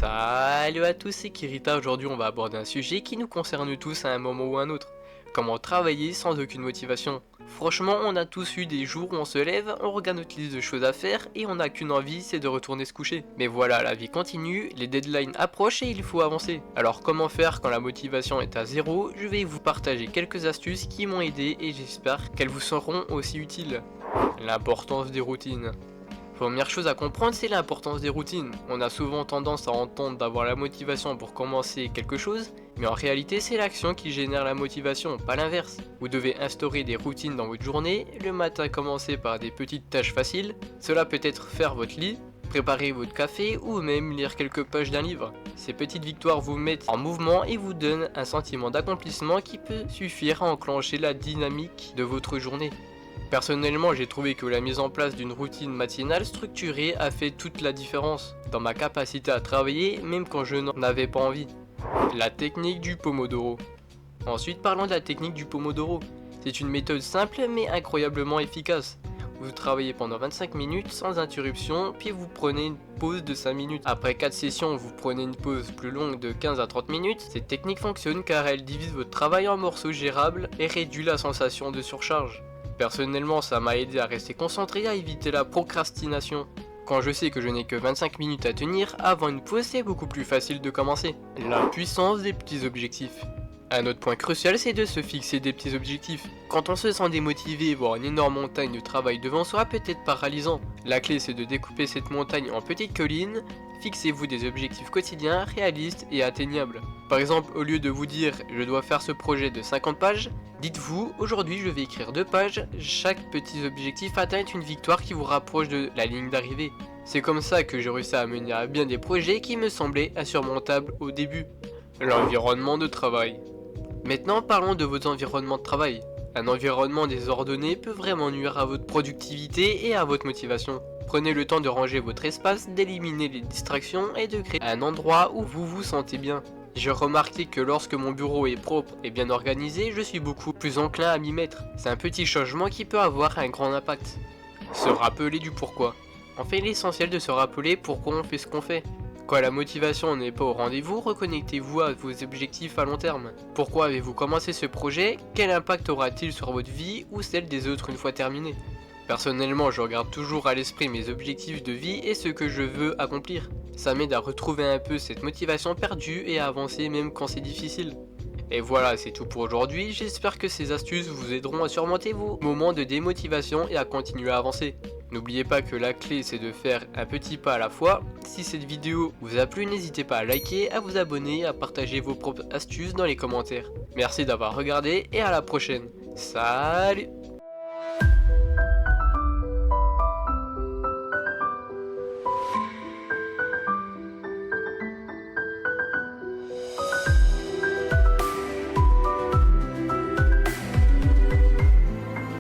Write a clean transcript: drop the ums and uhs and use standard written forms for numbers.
Salut à tous, c'est Kirita. Aujourd'hui on va aborder un sujet qui nous concerne tous à un moment ou un autre. Comment travailler sans aucune motivation. Franchement, on a tous eu des jours où on se lève, on regarde notre liste de choses à faire et on n'a qu'une envie, c'est de retourner se coucher. Mais voilà, la vie continue, les deadlines approchent et il faut avancer. Alors comment faire quand la motivation est à zéro? Je vais vous partager quelques astuces qui m'ont aidé et j'espère qu'elles vous seront aussi utiles. L'importance des routines. Première chose à comprendre, c'est l'importance des routines. On a souvent tendance à entendre d'avoir la motivation pour commencer quelque chose, mais en réalité c'est l'action qui génère la motivation, pas l'inverse. Vous devez instaurer des routines dans votre journée, le matin commencer par des petites tâches faciles, cela peut être faire votre lit, préparer votre café ou même lire quelques pages d'un livre. Ces petites victoires vous mettent en mouvement et vous donnent un sentiment d'accomplissement qui peut suffire à enclencher la dynamique de votre journée. Personnellement, j'ai trouvé que la mise en place d'une routine matinale structurée a fait toute la différence dans ma capacité à travailler, même quand je n'en avais pas envie. La technique du Pomodoro. Ensuite, parlons de la technique du Pomodoro. C'est une méthode simple mais incroyablement efficace. Vous travaillez pendant 25 minutes sans interruption, puis vous prenez une pause de 5 minutes. Après 4 sessions, vous prenez une pause plus longue de 15 à 30 minutes. Cette technique fonctionne car elle divise votre travail en morceaux gérables et réduit la sensation de surcharge. Personnellement, ça m'a aidé à rester concentré et à éviter la procrastination. Quand je sais que je n'ai que 25 minutes à tenir, avant une pause, c'est beaucoup plus facile de commencer. La puissance des petits objectifs. Un autre point crucial, c'est de se fixer des petits objectifs. Quand on se sent démotivé, voir une énorme montagne de travail devant soi peut être paralysant. La clé, c'est de découper cette montagne en petites collines. Fixez-vous des objectifs quotidiens, réalistes et atteignables. Par exemple, au lieu de vous dire « je dois faire ce projet de 50 pages », dites-vous « aujourd'hui je vais écrire 2 pages ». Chaque petit objectif atteint est une victoire qui vous rapproche de la ligne d'arrivée. C'est comme ça que j'ai réussi à mener à bien des projets qui me semblaient insurmontables au début. L'environnement de travail. Maintenant parlons de votre environnement de travail. Un environnement désordonné peut vraiment nuire à votre productivité et à votre motivation. Prenez le temps de ranger votre espace, d'éliminer les distractions et de créer un endroit où vous vous sentez bien. J'ai remarqué que lorsque mon bureau est propre et bien organisé, je suis beaucoup plus enclin à m'y mettre. C'est un petit changement qui peut avoir un grand impact. Se rappeler du pourquoi. En fait, l'essentiel de se rappeler pourquoi on fait ce qu'on fait. Quand la motivation n'est pas au rendez-vous, reconnectez-vous à vos objectifs à long terme. Pourquoi avez-vous commencé ce projet? Quel impact aura-t-il sur votre vie ou celle des autres une fois terminé? Personnellement, je regarde toujours à l'esprit mes objectifs de vie et ce que je veux accomplir. Ça m'aide à retrouver un peu cette motivation perdue et à avancer même quand c'est difficile. Et voilà, c'est tout pour aujourd'hui. J'espère que ces astuces vous aideront à surmonter vos moments de démotivation et à continuer à avancer. N'oubliez pas que la clé, c'est de faire un petit pas à la fois. Si cette vidéo vous a plu, n'hésitez pas à liker, à vous abonner, à partager vos propres astuces dans les commentaires. Merci d'avoir regardé et à la prochaine. Salut!